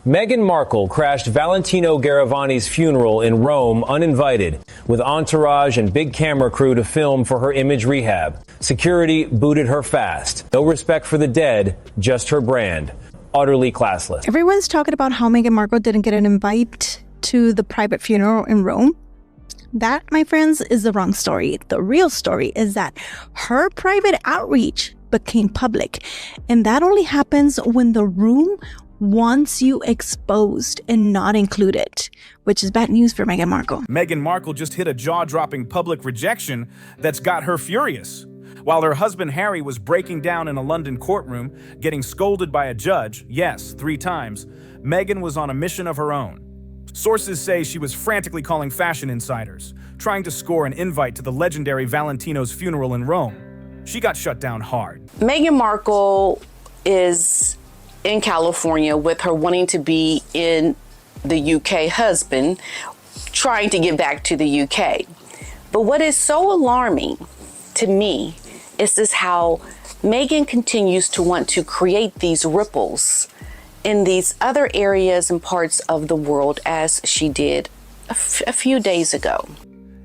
Meghan Markle crashed Valentino Garavani's funeral in Rome uninvited, with entourage and big camera crew to film for her image rehab. Security booted her fast. No respect for the dead, just her brand. Utterly classless. Everyone's talking about how Meghan Markle didn't get an invite to the private funeral in Rome. That, my friends, is the wrong story. The real story is that her private outreach became public, and that only happens when the room wants you exposed and not included, which is bad news for Meghan Markle. Meghan Markle just hit a jaw-dropping public rejection that's got her furious. While her husband Harry was breaking down in a London courtroom, getting scolded by a judge, yes, 3 times, Meghan was on a mission of her own. Sources say she was frantically calling fashion insiders, trying to score an invite to the legendary Valentino's funeral in Rome. She got shut down hard. Meghan Markle is in California with her wanting to be in the UK husband, trying to get back to the UK. But what is so alarming to me is this how Meghan continues to want to create these ripples in these other areas and parts of the world as she did a few days ago.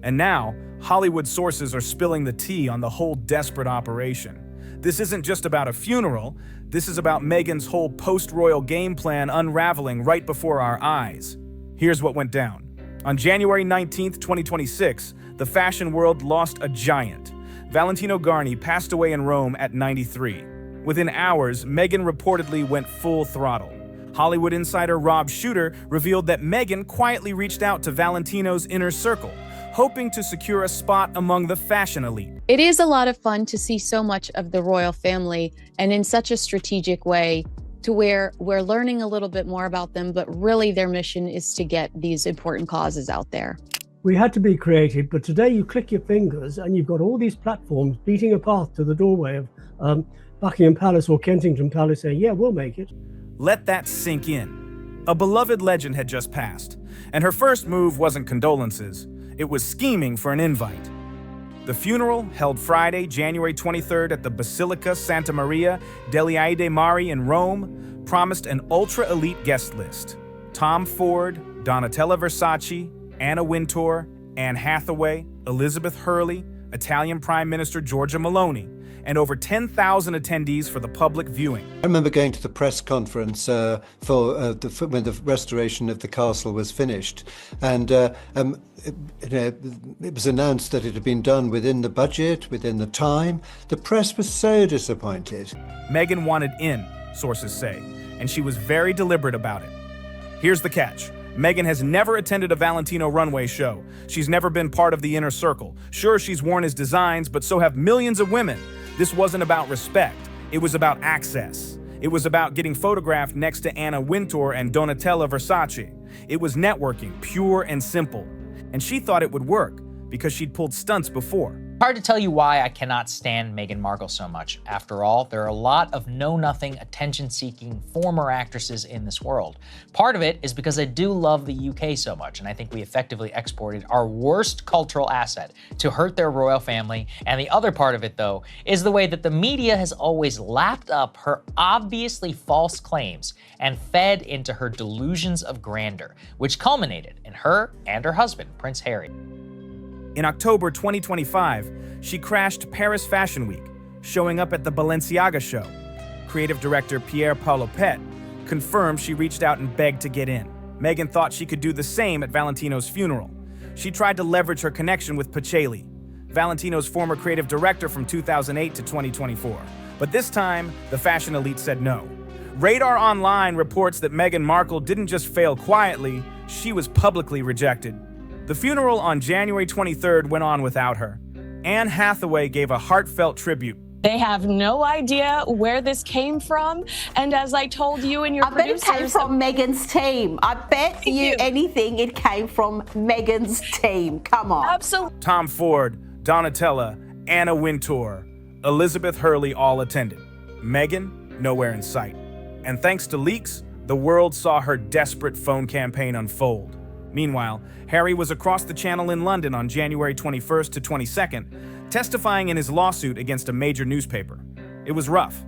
And now, Hollywood sources are spilling the tea on the whole desperate operation. This isn't just about a funeral, this is about Meghan's whole post-royal game plan unraveling right before our eyes. Here's what went down. On January 19th, 2026, the fashion world lost a giant. Valentino Garni passed away in Rome at 93. Within hours, Meghan reportedly went full throttle. Hollywood insider Rob Shooter revealed that Meghan quietly reached out to Valentino's inner circle, hoping to secure a spot among the fashion elite. It is a lot of fun to see so much of the royal family and in such a strategic way to where we're learning a little bit more about them, but really their mission is to get these important causes out there. We had to be creative, but today you click your fingers and you've got all these platforms beating a path to the doorway of Buckingham Palace or Kensington Palace saying, yeah, we'll make it. Let that sink in. A beloved legend had just passed, and her first move wasn't condolences. It was scheming for an invite. The funeral, held Friday, January 23rd at the Basilica Santa Maria degli Aide Mari in Rome, promised an ultra-elite guest list. Tom Ford, Donatella Versace, Anna Wintour, Anne Hathaway, Elizabeth Hurley, Italian Prime Minister Giorgia Meloni, and over 10,000 attendees for the public viewing. I remember going to the press conference when the restoration of the castle was finished, and it was announced that it had been done within the budget, within the time. The press was so disappointed. Meghan wanted in, sources say, and she was very deliberate about it. Here's the catch. Meghan has never attended a Valentino runway show. She's never been part of the inner circle. Sure, she's worn his designs, but so have millions of women. This wasn't about respect. It was about access. It was about getting photographed next to Anna Wintour and Donatella Versace. It was networking, pure and simple. And she thought it would work because she'd pulled stunts before. Hard to tell you why I cannot stand Meghan Markle so much. After all, there are a lot of know-nothing, attention-seeking former actresses in this world. Part of it is because I do love the UK so much, and I think we effectively exported our worst cultural asset to hurt their royal family. And the other part of it, though, is the way that the media has always lapped up her obviously false claims and fed into her delusions of grandeur, which culminated in her and her husband, Prince Harry. In October 2025, she crashed Paris Fashion Week, showing up at the Balenciaga show. Creative director Pierre Paolo Pet confirmed she reached out and begged to get in. Meghan thought she could do the same at Valentino's funeral. She tried to leverage her connection with Pacelli, Valentino's former creative director from 2008 to 2024. But this time, the fashion elite said no. Radar Online reports that Meghan Markle didn't just fail quietly, she was publicly rejected. The funeral on January 23rd went on without her. Anne Hathaway gave a heartfelt tribute. They have no idea where this came from. And as I told you and your producers... I bet it came from Meghan's team. I bet you anything it came from Meghan's team. Come on. Absolutely. Tom Ford, Donatella, Anna Wintour, Elizabeth Hurley all attended. Meghan, nowhere in sight. And thanks to leaks, the world saw her desperate phone campaign unfold. Meanwhile, Harry was across the channel in London on January 21st to 22nd, testifying in his lawsuit against a major newspaper. It was rough.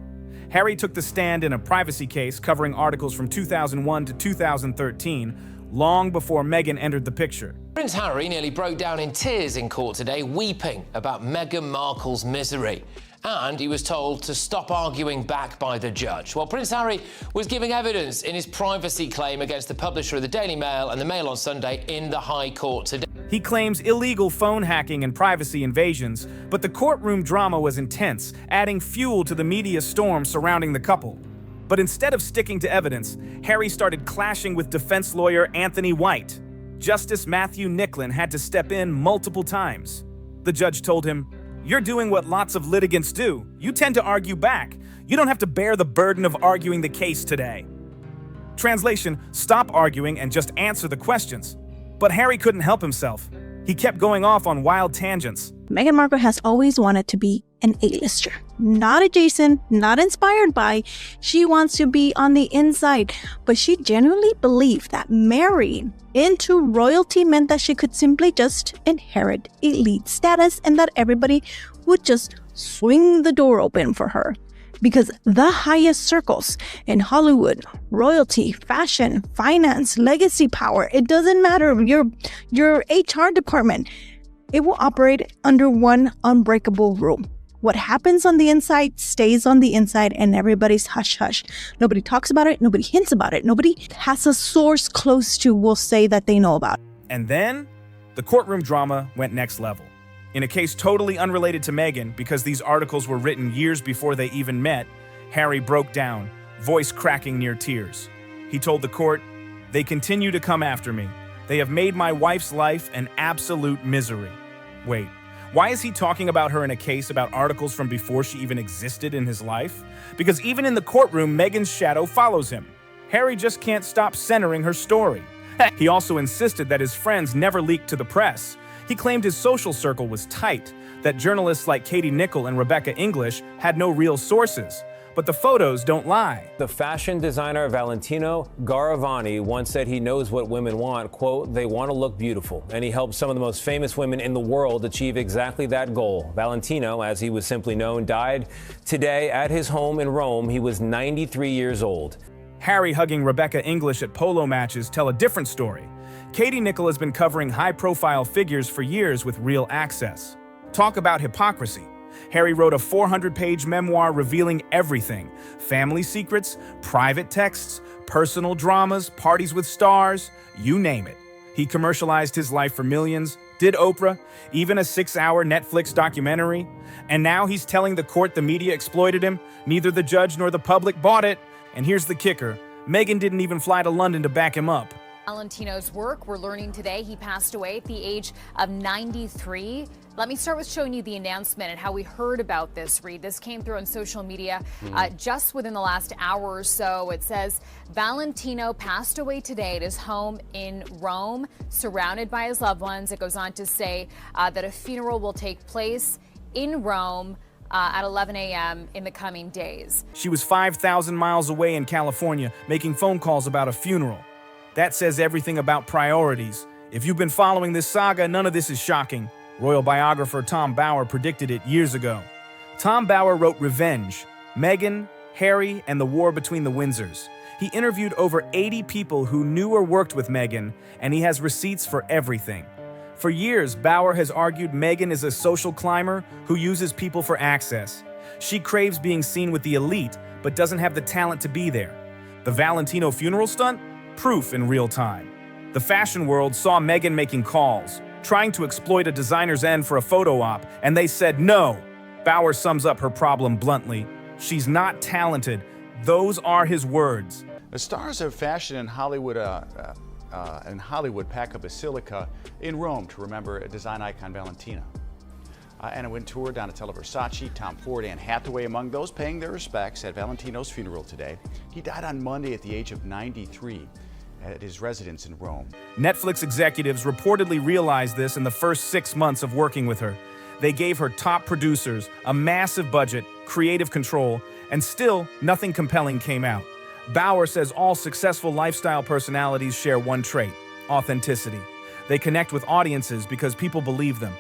Harry took the stand in a privacy case covering articles from 2001 to 2013, long before Meghan entered the picture. Prince Harry nearly broke down in tears in court today, weeping about Meghan Markle's misery. And he was told to stop arguing back by the judge. Well, Prince Harry was giving evidence in his privacy claim against the publisher of the Daily Mail and the Mail on Sunday in the High Court today. He claims illegal phone hacking and privacy invasions, but the courtroom drama was intense, adding fuel to the media storm surrounding the couple. But instead of sticking to evidence, Harry started clashing with defense lawyer Anthony White. Justice Matthew Nicklin had to step in multiple times. The judge told him, "You're doing what lots of litigants do. You tend to argue back. You don't have to bear the burden of arguing the case today." Translation, stop arguing and just answer the questions. But Harry couldn't help himself. He kept going off on wild tangents. Meghan Markle has always wanted to be an A-lister. Not adjacent, not inspired by. She wants to be on the inside. But she genuinely believed that marrying into royalty meant that she could simply just inherit elite status and that everybody would just swing the door open for her. Because the highest circles in Hollywood, royalty, fashion, finance, legacy power, it doesn't matter, your HR department, it will operate under one unbreakable rule. What happens on the inside stays on the inside, and everybody's hush-hush. Nobody talks about it, nobody hints about it, nobody has a source close to will say that they know about it. And then, the courtroom drama went next level. In a case totally unrelated to Meghan, because these articles were written years before they even met, Harry broke down, voice cracking near tears. He told the court, "They continue to come after me. They have made my wife's life an absolute misery." Wait, why is he talking about her in a case about articles from before she even existed in his life? Because even in the courtroom, Meghan's shadow follows him. Harry just can't stop centering her story. He also insisted that his friends never leaked to the press. He claimed his social circle was tight, that journalists like Katie Nicholl and Rebecca English had no real sources. But the photos don't lie. The fashion designer Valentino Garavani once said he knows what women want, quote, "They want to look beautiful." And he helped some of the most famous women in the world achieve exactly that goal. Valentino, as he was simply known, died today at his home in Rome. He was 93 years old. Harry hugging Rebecca English at polo matches tell a different story. Katie Nicholl has been covering high-profile figures for years with real access. Talk about hypocrisy. Harry wrote a 400-page memoir revealing everything: family secrets, private texts, personal dramas, parties with stars, you name it. He commercialized his life for millions, did Oprah, even a 6-hour Netflix documentary. And now he's telling the court the media exploited him. Neither the judge nor the public bought it. And here's the kicker: Meghan didn't even fly to London to back him up. Valentino's work, we're learning today he passed away at the age of 93. Let me start with showing you the announcement and how we heard about this, Reed. This came through on social media just within the last hour or so. It says, Valentino passed away today at his home in Rome, surrounded by his loved ones. It goes on to say that a funeral will take place in Rome at 11 a.m. in the coming days. She was 5,000 miles away in California, making phone calls about a funeral. That says everything about priorities. If you've been following this saga, none of this is shocking. Royal biographer Tom Bower predicted it years ago. Tom Bower wrote Revenge, Meghan, Harry, and the War Between the Windsors. He interviewed over 80 people who knew or worked with Meghan, and he has receipts for everything. For years, Bower has argued Meghan is a social climber who uses people for access. She craves being seen with the elite, but doesn't have the talent to be there. The Valentino funeral stunt? Proof in real time. The fashion world saw Meghan making calls, trying to exploit a designer's end for a photo op, and they said no. Bower sums up her problem bluntly. She's not talented. Those are his words. The stars of fashion in Hollywood pack a basilica in Rome to remember a design icon Valentino. Anna Wintour, Donatella Versace, Tom Ford, Anne Hathaway among those paying their respects at Valentino's funeral today. He died on Monday at the age of 93 at his residence in Rome. Netflix executives reportedly realized this in the first 6 months of working with her. They gave her top producers, a massive budget, creative control, and still nothing compelling came out. Bower says all successful lifestyle personalities share one trait: authenticity. They connect with audiences because people believe them.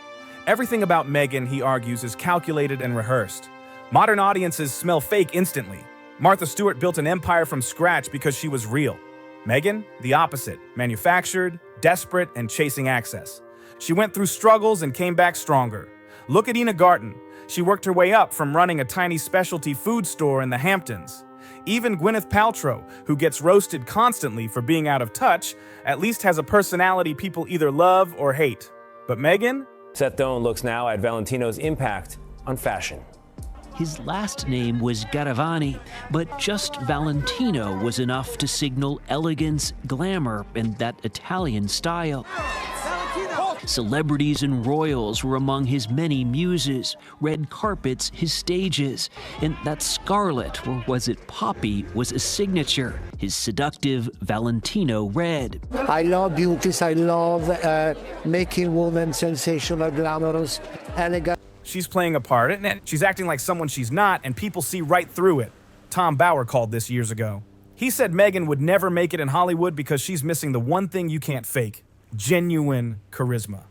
Everything about Meghan, he argues, is calculated and rehearsed. Modern audiences smell fake instantly. Martha Stewart built an empire from scratch because she was real. Meghan, the opposite, manufactured, desperate, and chasing access. She went through struggles and came back stronger. Look at Ina Garten. She worked her way up from running a tiny specialty food store in the Hamptons. Even Gwyneth Paltrow, who gets roasted constantly for being out of touch, at least has a personality people either love or hate. But Meghan? Seth Doan looks now at Valentino's impact on fashion. His last name was Garavani, but just Valentino was enough to signal elegance, glamour, and that Italian style. Celebrities and royals were among his many muses, red carpets his stages, and that scarlet, or was it poppy, was a signature, his seductive Valentino red. I love beauties, I love making women sensational, glamorous, elegant. She's playing a part, and she's acting like someone she's not, and people see right through it. Tom Bauer called this years ago. He said Meghan would never make it in Hollywood because she's missing the one thing you can't fake: genuine charisma.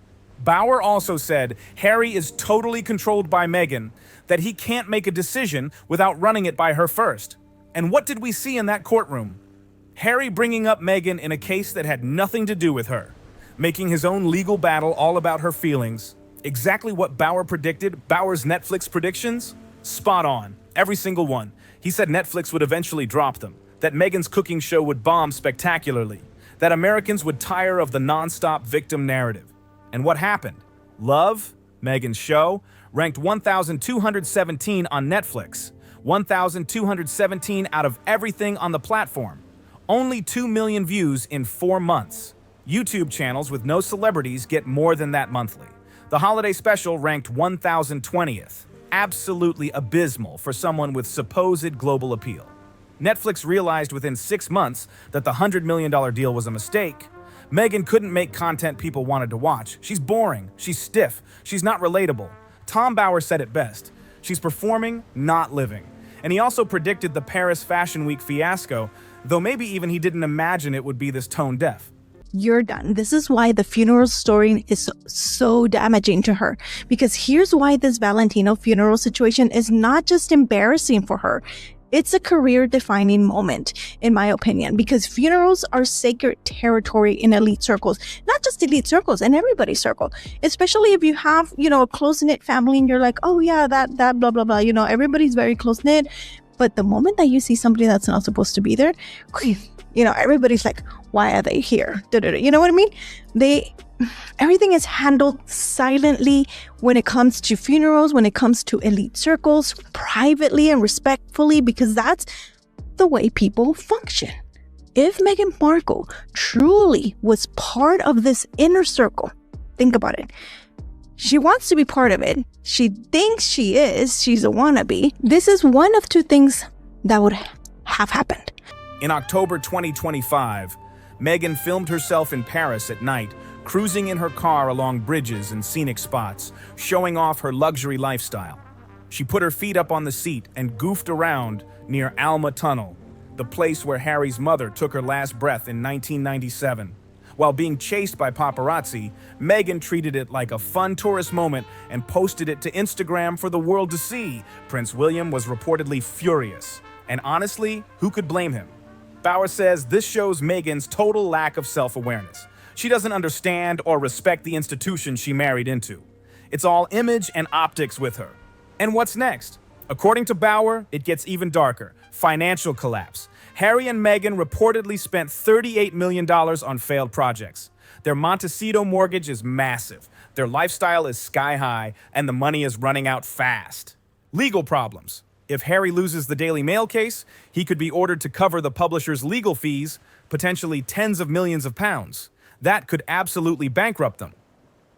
Bauer also said Harry is totally controlled by Meghan, that he can't make a decision without running it by her first. And what did we see in that courtroom? Harry bringing up Meghan in a case that had nothing to do with her, making his own legal battle all about her feelings. Exactly what Bauer predicted, Bauer's Netflix predictions? Spot on, every single one. He said Netflix would eventually drop them, that Meghan's cooking show would bomb spectacularly, that Americans would tire of the non-stop victim narrative. And what happened? Love, Meghan's show, ranked 1,217 on Netflix, 1,217 out of everything on the platform. Only 2 million views in 4 months. YouTube channels with no celebrities get more than that monthly. The holiday special ranked 1,020th. Absolutely abysmal for someone with supposed global appeal. Netflix realized within 6 months that the $100 million deal was a mistake. Meghan couldn't make content people wanted to watch. She's boring, she's stiff, she's not relatable. Tom Bauer said it best. She's performing, not living. And he also predicted the Paris Fashion Week fiasco, though maybe even he didn't imagine it would be this tone deaf. You're done. This is why the funeral story is so damaging to her. Because here's why this Valentino funeral situation is not just embarrassing for her. It's a career-defining moment, in my opinion, because funerals are sacred territory in elite circles, not just elite circles, in everybody's circle, especially if you have, a close-knit family and you're like, oh yeah, that blah, blah, blah, everybody's very close-knit. But the moment that you see somebody that's not supposed to be there, everybody's like, why are they here? You know what I mean? Everything is handled silently when it comes to funerals, when it comes to elite circles, privately and respectfully, because that's the way people function. If Meghan Markle truly was part of this inner circle, think about it. She wants to be part of it. She thinks she is. She's a wannabe. This is one of two things that would have happened. In October 2025, Meghan filmed herself in Paris at night, cruising in her car along bridges and scenic spots, showing off her luxury lifestyle. She put her feet up on the seat and goofed around near Alma Tunnel, the place where Harry's mother took her last breath in 1997. While being chased by paparazzi, Meghan treated it like a fun tourist moment and posted it to Instagram for the world to see. Prince William was reportedly furious. And honestly, who could blame him? Bauer says this shows Meghan's total lack of self-awareness. She doesn't understand or respect the institution she married into. It's all image and optics with her. And what's next? According to Bauer, it gets even darker. Financial collapse. Harry and Meghan reportedly spent $38 million on failed projects. Their Montecito mortgage is massive. Their lifestyle is sky high, and the money is running out fast. Legal problems. If Harry loses the Daily Mail case, he could be ordered to cover the publisher's legal fees, potentially tens of millions of pounds. That could absolutely bankrupt them.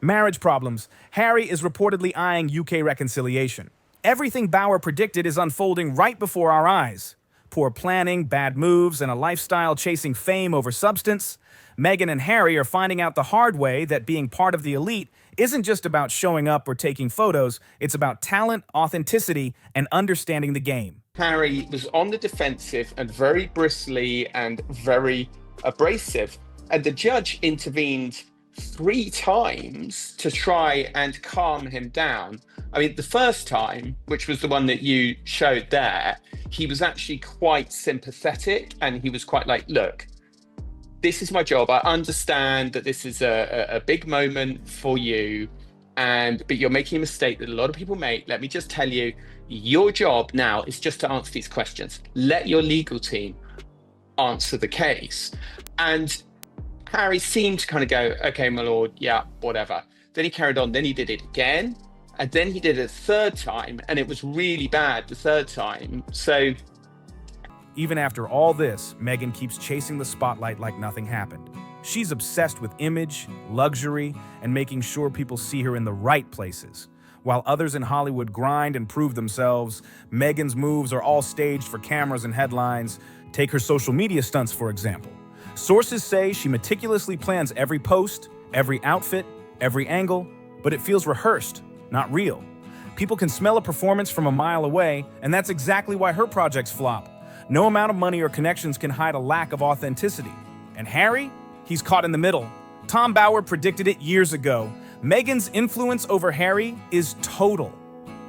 Marriage problems. Harry is reportedly eyeing UK reconciliation. Everything Bauer predicted is unfolding right before our eyes. Poor planning, bad moves, and a lifestyle chasing fame over substance. Meghan and Harry are finding out the hard way that being part of the elite isn't just about showing up or taking photos. It's about talent, authenticity, and understanding the game. Harry was on the defensive and very bristly and very abrasive. And the judge intervened 3 times to try and calm him down. I mean, the first time, which was the one that you showed there, he was actually quite sympathetic, and he was quite like, look, this is my job. I understand that this is a big moment for you, but you're making a mistake that a lot of people make. Let me just tell you, your job now is just to answer these questions. Let your legal team answer the case. And Harry seemed to kind of go, okay, my lord, yeah, whatever. Then he carried on, then he did it again, and then he did it a third time, and it was really bad the third time. So even after all this, Meghan keeps chasing the spotlight like nothing happened. She's obsessed with image, luxury, and making sure people see her in the right places. While others in Hollywood grind and prove themselves, Meghan's moves are all staged for cameras and headlines. Take her social media stunts, for example. Sources say she meticulously plans every post, every outfit, every angle, but it feels rehearsed, not real. People can smell a performance from a mile away, and that's exactly why her projects flop. No amount of money or connections can hide a lack of authenticity. And Harry? He's caught in the middle. Tom Bauer predicted it years ago. Meghan's influence over Harry is total.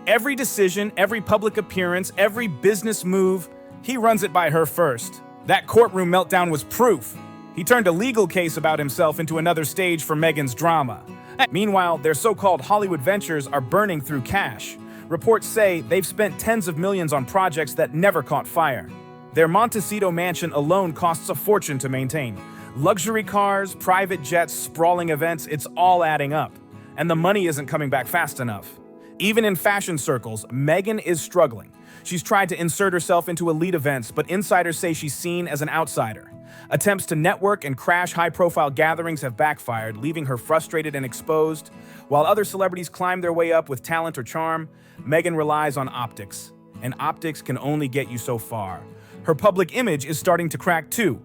Every decision, every public appearance, every business move, he runs it by her first. That courtroom meltdown was proof. He turned a legal case about himself into another stage for Meghan's drama. Meanwhile, their so-called Hollywood ventures are burning through cash. Reports say they've spent tens of millions on projects that never caught fire. Their Montecito mansion alone costs a fortune to maintain. Luxury cars, private jets, sprawling events, it's all adding up. And the money isn't coming back fast enough. Even in fashion circles, Meghan is struggling. She's tried to insert herself into elite events, but insiders say she's seen as an outsider. Attempts to network and crash high-profile gatherings have backfired, leaving her frustrated and exposed. While other celebrities climb their way up with talent or charm, Meghan relies on optics. And optics can only get you so far. Her public image is starting to crack too.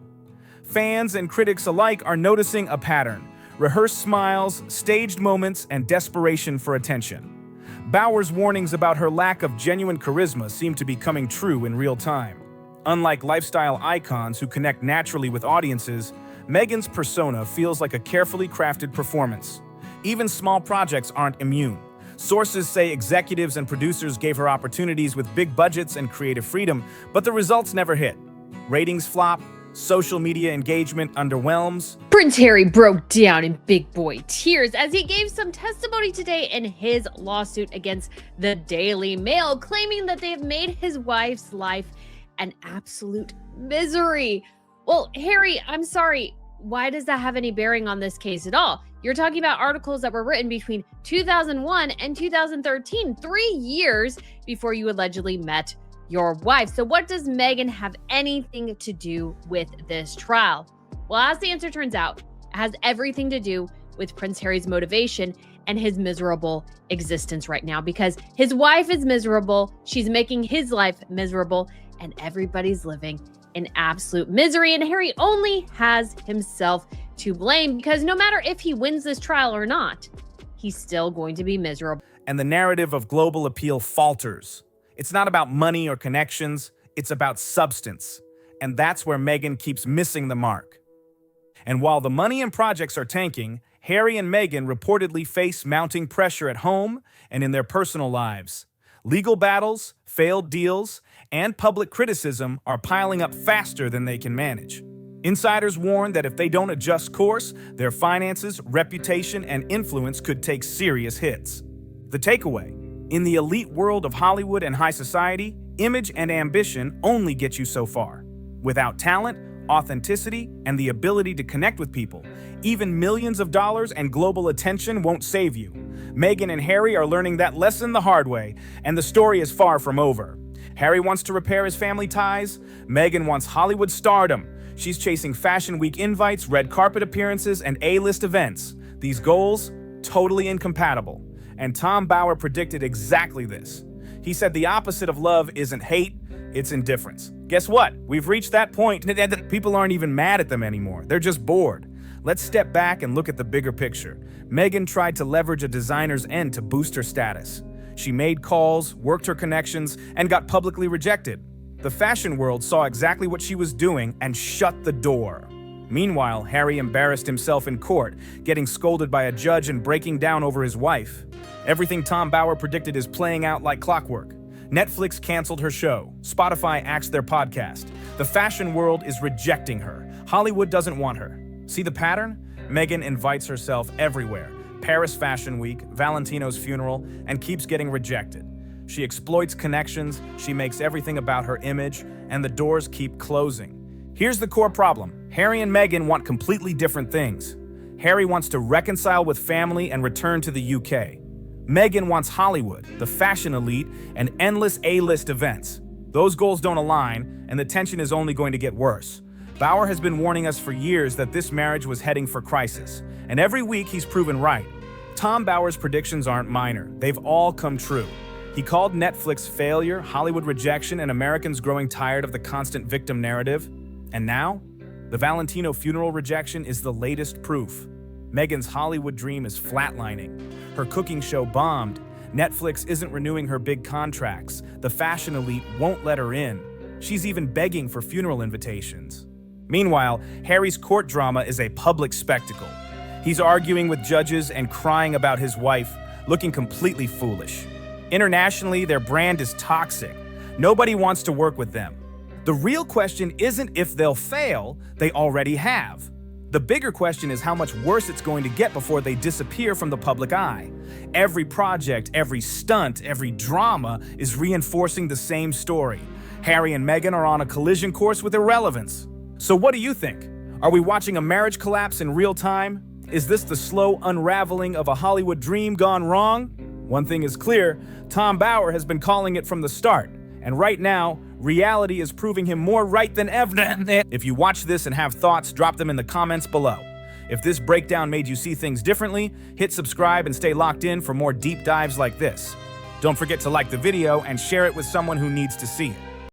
Fans and critics alike are noticing a pattern: rehearsed smiles, staged moments, and desperation for attention. Bauer's warnings about her lack of genuine charisma seem to be coming true in real time. Unlike lifestyle icons who connect naturally with audiences, Meghan's persona feels like a carefully crafted performance. Even small projects aren't immune. Sources say executives and producers gave her opportunities with big budgets and creative freedom, but the results never hit. Ratings flop, social media engagement underwhelms. Prince Harry broke down in big boy tears as he gave some testimony today in his lawsuit against the Daily Mail, claiming that they have made his wife's life an absolute misery. Well, Harry, I'm sorry. Why does that have any bearing on this case at all? You're talking about articles that were written between 2001 and 2013, 3 years before you allegedly met your wife. So what does Meghan have anything to do with this trial? Well, as the answer turns out, it has everything to do with Prince Harry's motivation and his miserable existence right now, because his wife is miserable, she's making his life miserable, and everybody's living in absolute misery. And Harry only has himself to blame, because no matter if he wins this trial or not, he's still going to be miserable. And the narrative of global appeal falters. It's not about money or connections, it's about substance. And that's where Meghan keeps missing the mark. And while the money and projects are tanking, Harry and Meghan reportedly face mounting pressure at home and in their personal lives. Legal battles, failed deals, and public criticism are piling up faster than they can manage. Insiders warn that if they don't adjust course, their finances, reputation, and influence could take serious hits. The takeaway: in the elite world of Hollywood and high society, image and ambition only get you so far. Without talent, authenticity, and the ability to connect with people, even millions of dollars and global attention won't save you. Meghan and Harry are learning that lesson the hard way, and the story is far from over. Harry wants to repair his family ties. Meghan wants Hollywood stardom. She's chasing Fashion Week invites, red carpet appearances, and A-list events. These goals, totally incompatible. And Tom Bauer predicted exactly this. He said the opposite of love isn't hate, it's indifference. Guess what? We've reached that point. People aren't even mad at them anymore. They're just bored. Let's step back and look at the bigger picture. Meghan tried to leverage a designer's end to boost her status. She made calls, worked her connections, and got publicly rejected. The fashion world saw exactly what she was doing and shut the door. Meanwhile, Harry embarrassed himself in court, getting scolded by a judge and breaking down over his wife. Everything Tom Bauer predicted is playing out like clockwork. Netflix canceled her show. Spotify axed their podcast. The fashion world is rejecting her. Hollywood doesn't want her. See the pattern? Meghan invites herself everywhere. Paris Fashion Week, Valentino's funeral, and keeps getting rejected. She exploits connections, she makes everything about her image, and the doors keep closing. Here's the core problem. Harry and Meghan want completely different things. Harry wants to reconcile with family and return to the UK. Meghan wants Hollywood, the fashion elite, and endless A-list events. Those goals don't align, and the tension is only going to get worse. Bauer has been warning us for years that this marriage was heading for crisis, and every week he's proven right. Tom Bauer's predictions aren't minor. They've all come true. He called Netflix failure, Hollywood rejection, and Americans growing tired of the constant victim narrative. And now, the Valentino funeral rejection is the latest proof. Meghan's Hollywood dream is flatlining. Her cooking show bombed. Netflix isn't renewing her big contracts. The fashion elite won't let her in. She's even begging for funeral invitations. Meanwhile, Harry's court drama is a public spectacle. He's arguing with judges and crying about his wife, looking completely foolish. Internationally, their brand is toxic. Nobody wants to work with them. The real question isn't if they'll fail, they already have. The bigger question is how much worse it's going to get before they disappear from the public eye. Every project, every stunt, every drama is reinforcing the same story. Harry and Meghan are on a collision course with irrelevance. So what do you think? Are we watching a marriage collapse in real time? Is this the slow unraveling of a Hollywood dream gone wrong? One thing is clear, Tom Bauer has been calling it from the start. And right now, reality is proving him more right than ever. If you watch this and have thoughts, drop them in the comments below. If this breakdown made you see things differently, hit subscribe and stay locked in for more deep dives like this. Don't forget to like the video and share it with someone who needs to see it.